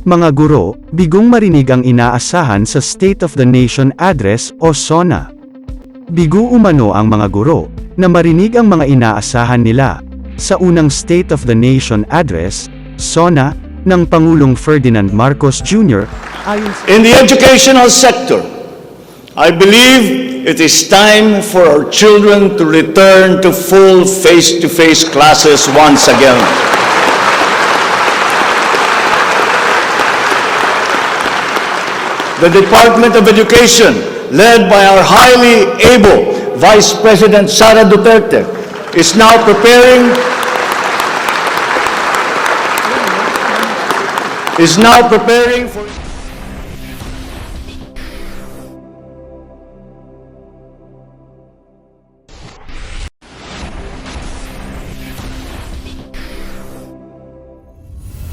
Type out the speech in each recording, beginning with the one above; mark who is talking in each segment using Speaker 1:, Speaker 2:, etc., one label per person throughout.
Speaker 1: Mga guro, bigong marinig ang inaasahan sa State of the Nation Address o SONA. Bigo umano ang mga guro, na marinig ang mga inaasahan nila, sa unang State of the Nation Address, SONA, ng Pangulong Ferdinand Marcos Jr.
Speaker 2: In the educational sector, I believe it is time for our children to return to full face-to-face classes once again. The Department of Education, led by our highly able Vice President Sara Duterte, is now preparing for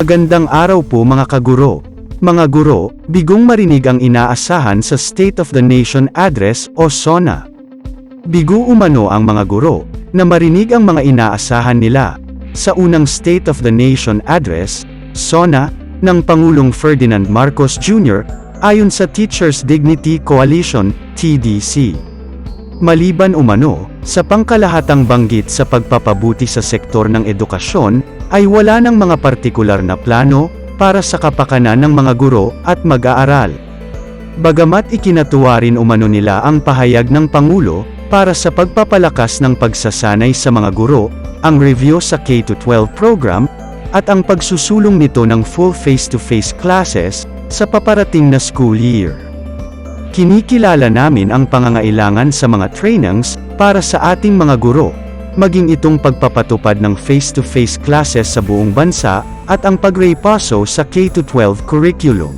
Speaker 1: Magandang araw po mga kaguro. Mga guro, bigong marinig ang inaasahan sa State of the Nation Address o SONA. Bigo umano ang mga guro, na marinig ang mga inaasahan nila, sa unang State of the Nation Address, SONA, ng Pangulong Ferdinand Marcos Jr., ayon sa Teachers Dignity Coalition, TDC. Maliban umano, sa pangkalahatang banggit sa pagpapabuti sa sektor ng edukasyon, ay wala ng mga partikular na plano, para sa kapakanan ng mga guro, at mag-aaral. Bagamat ikinatuwa rin umano nila ang pahayag ng Pangulo, para sa pagpapalakas ng pagsasanay sa mga guro, ang review sa K-12 program, at ang pagsusulong nito ng full face-to-face classes, sa paparating na school year. Kinikilala namin ang pangangailangan sa mga trainings, para sa ating mga guro, maging itong pagpapatupad ng face-to-face classes sa buong bansa, at ang pagrepaso sa K-12 curriculum.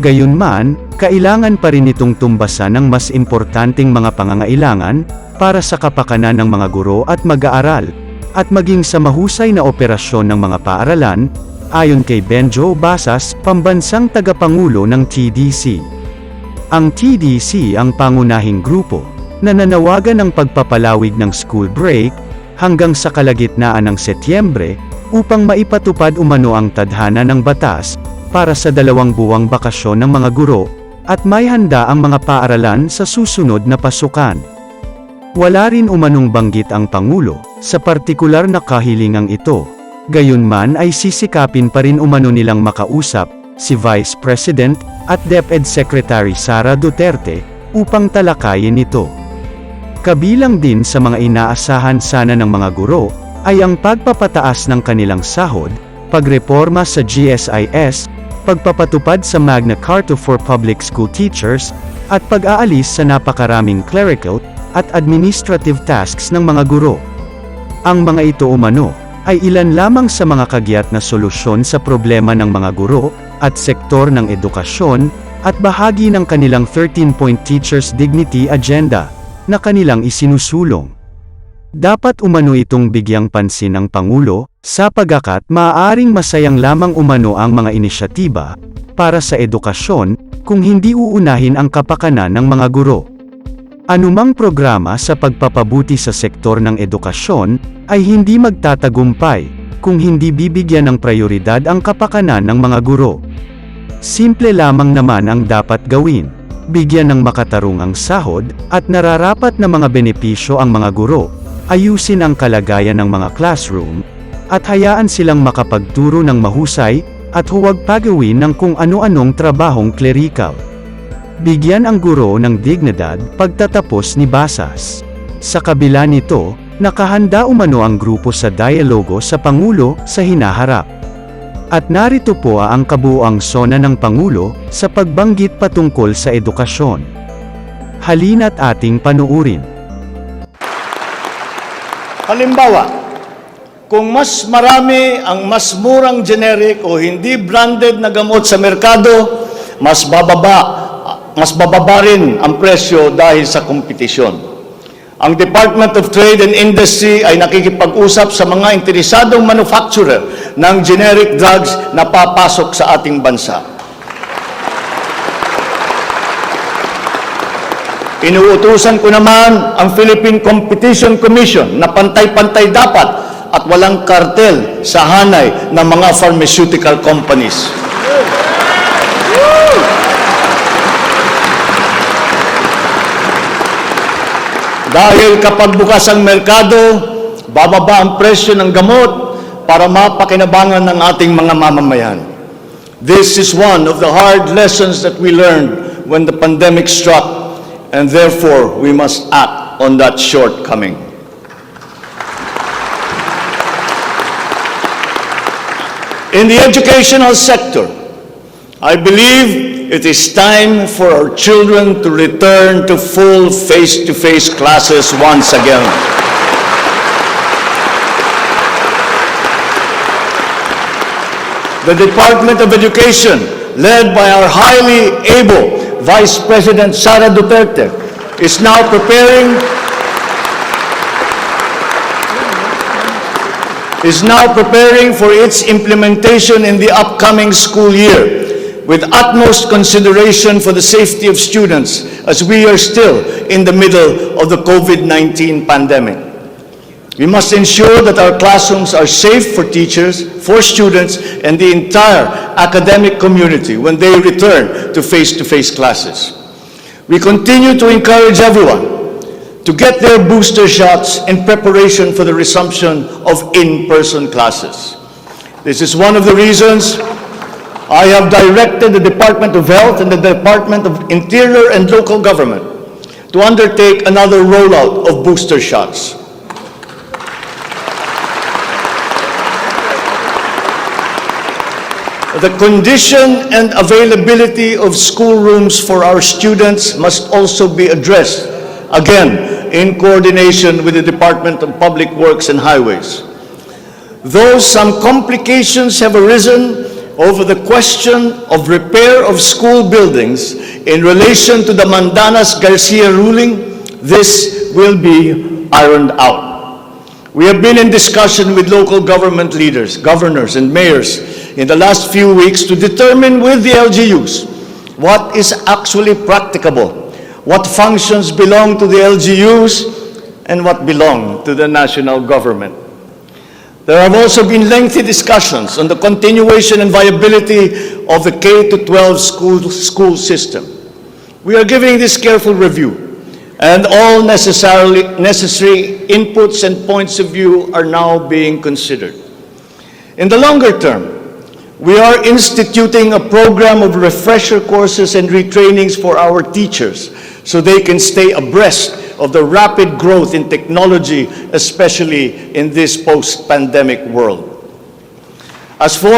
Speaker 1: Gayunman, kailangan pa rin itong tumbasan ng mas importanteng mga pangangailangan, para sa kapakanan ng mga guro at mag-aaral, at maging sa mahusay na operasyon ng mga paaralan, ayon kay Benjo Basas, pambansang tagapangulo ng TDC. Ang TDC ang pangunahing grupo, na nanawagan ng pagpapalawig ng school break, hanggang sa kalagitnaan ng Setyembre, upang maipatupad umano ang tadhana ng batas, para sa 2 buwang bakasyon ng mga guro, at may handa ang mga paaralan sa susunod na pasukan. Wala rin umanong banggit ang Pangulo, sa partikular na kahilingang ito. Gayunman ay sisikapin pa rin umano nilang makausap, si Vice President, at DepEd Secretary Sara Duterte, upang talakayin ito. Kabilang din sa mga inaasahan sana ng mga guro, ay ang pagpapataas ng kanilang sahod, pagreporma sa GSIS, pagpapatupad sa Magna Carta for Public School Teachers, at pag-aalis sa napakaraming clerical, at administrative tasks ng mga guro. Ang mga ito umano, ay ilan lamang sa mga kagiat na solusyon sa problema ng mga guro, at sektor ng edukasyon, at bahagi ng kanilang 13-point Teachers Dignity Agenda, na kanilang isinusulong. Dapat umano itong bigyang pansin ng Pangulo, sa pagkakat maaaring masayang lamang umano ang mga inisyatiba, para sa edukasyon, kung hindi uunahin ang kapakanan ng mga guro. Anumang programa sa pagpapabuti sa sektor ng edukasyon, ay hindi magtatagumpay, kung hindi bibigyan ng prioridad ang kapakanan ng mga guro. Simple lamang naman ang dapat gawin. Bigyan ng makatarungang sahod, at nararapat na mga benepisyo ang mga guro, ayusin ang kalagayan ng mga classroom, at hayaan silang makapagturo ng mahusay, at huwag pagawin ng kung ano-anong trabahong clerical. Bigyan ang guro ng dignidad, pagtatapos ni Basas. Sa kabila nito, nakahanda umano ang grupo sa dialogo sa Pangulo, sa hinaharap. At narito po ang kabuuang SONA ng Pangulo, sa pagbanggit patungkol sa edukasyon. Halina't ating panuurin.
Speaker 2: Halimbawa, kung mas marami ang mas murang generic o hindi branded na gamot sa merkado, mas bababa rin ang presyo dahil sa kompetisyon. Ang Department of Trade and Industry ay nakikipag-usap sa mga interesadong manufacturer ng generic drugs na papasok sa ating bansa. Inuutusan ko naman ang Philippine Competition Commission na pantay-pantay dapat at walang kartel sa hanay ng mga pharmaceutical companies. Dahil kapag bukas ang merkado, bababa ang presyo ng gamot para mapakinabangan ng ating mga mamamayan. This is one of the hard lessons that we learned when the pandemic struck, and therefore we must act on that shortcoming. In the educational sector, I believe it is time for our children to return to full face-to-face classes once again. The Department of Education, led by our highly able Vice President Sara Duterte, is now preparing for its implementation in the upcoming school year, with utmost consideration for the safety of students as we are still in the middle of the COVID-19 pandemic. We must ensure that our classrooms are safe for teachers, for students, and the entire academic community when they return to face-to-face classes. We continue to encourage everyone to get their booster shots in preparation for the resumption of in-person classes. This is one of the reasons I have directed the Department of Health and the Department of Interior and Local Government to undertake another rollout of booster shots. The condition and availability of schoolrooms for our students must also be addressed, again, in coordination with the Department of Public Works and Highways. Though some complications have arisen over the question of repair of school buildings in relation to the Mandanas-Garcia ruling, this will be ironed out. We have been in discussion with local government leaders, governors, and mayors in the last few weeks to determine with the LGUs what is actually practicable, what functions belong to the LGUs, and what belong to the national government. There have also been lengthy discussions on the continuation and viability of the K-12 school system. We are giving this careful review, and all necessary inputs and points of view are now being considered. In the longer term, we are instituting a program of refresher courses and retrainings for our teachers so they can stay abreast of the rapid growth in technology, especially in this post-pandemic world. As for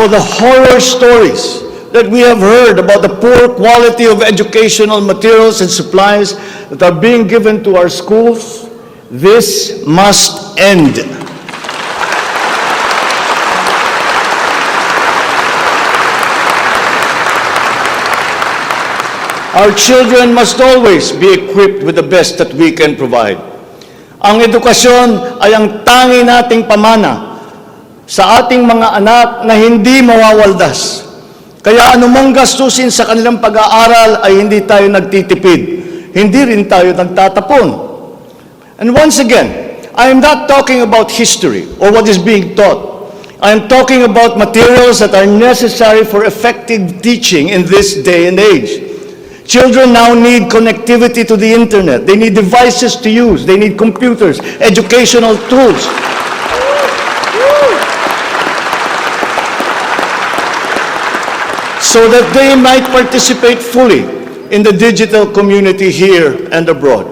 Speaker 2: the horror stories that we have heard about the poor quality of educational materials and supplies that are being given to our schools, this must end. Our children must always be equipped with the best that we can provide. Ang edukasyon ay ang tangi nating pamana sa ating mga anak na hindi mawawaldas. Kaya anumang gastusin sa kanilang pag-aaral ay hindi tayo nagtitipid. Hindi rin tayo nagtatapon. And once again, I am not talking about history or what is being taught. I am talking about materials that are necessary for effective teaching in this day and age. Children now need connectivity to the internet. They need devices to use. They need computers, educational tools. So that they might participate fully in the digital community here and abroad.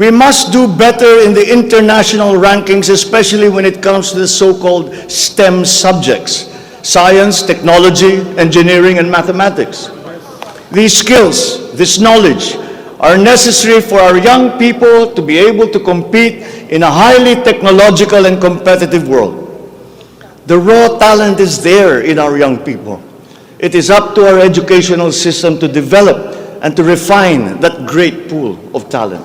Speaker 2: We must do better in the international rankings, especially when it comes to the so-called STEM subjects: science, technology, engineering, and mathematics. These skills, this knowledge, are necessary for our young people to be able to compete in a highly technological and competitive world. The raw talent is there in our young people. It is up to our educational system to develop and to refine that great pool of talent.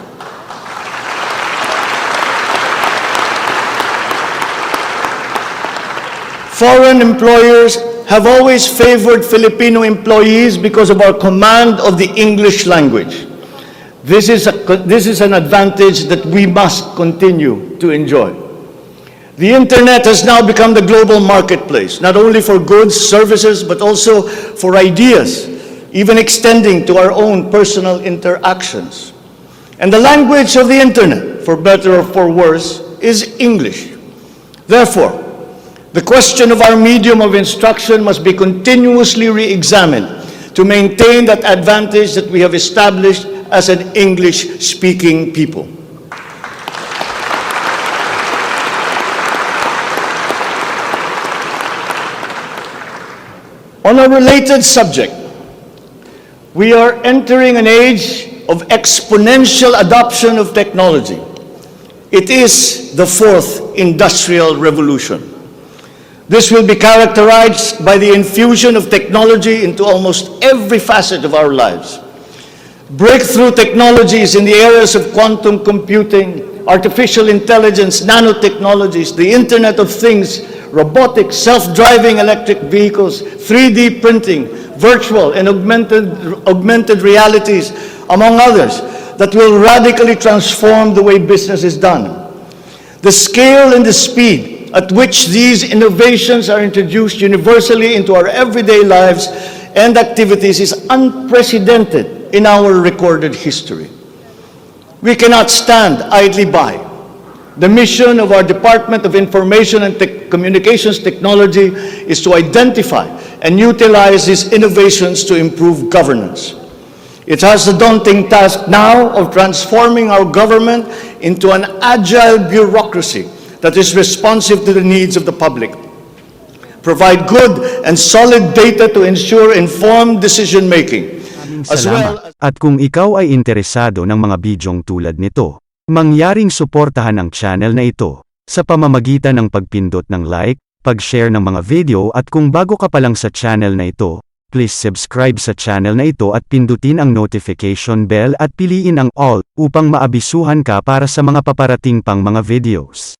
Speaker 2: Foreign employers have always favored Filipino employees because of our command of the English language. This is an advantage that we must continue to enjoy. The internet has now become the global marketplace, not only for goods, services, but also for ideas, even extending to our own personal interactions. And the language of the internet, for better or for worse, is English. Therefore, the question of our medium of instruction must be continuously re-examined to maintain that advantage that we have established as an English-speaking people. On a related subject, we are entering an age of exponential adoption of technology. It is the fourth industrial revolution. This will be characterized by the infusion of technology into almost every facet of our lives. Breakthrough technologies in the areas of quantum computing, artificial intelligence, nanotechnologies, the Internet of Things, robotics, self-driving electric vehicles, 3D printing, virtual and augmented realities, among others, that will radically transform the way business is done. The scale and the speed at which these innovations are introduced universally into our everyday lives and activities is unprecedented in our recorded history. We cannot stand idly by. The mission of our Department of Information and Communications Technology is to identify and utilize these innovations to improve governance. It has the daunting task now of transforming our government into an agile bureaucracy that is responsive to the needs of the public. Provide good and solid data to ensure informed decision-making.
Speaker 1: Salamat. At kung ikaw ay interesado ng mga bidyong tulad nito, mangyaring suportahan ang channel na ito sa pamamagitan ng pagpindot ng like, pag-share ng mga video at kung bago ka pa lang sa channel na ito, please subscribe sa channel na ito at pindutin ang notification bell at piliin ang all upang maabisuhan ka para sa mga paparating pang mga videos.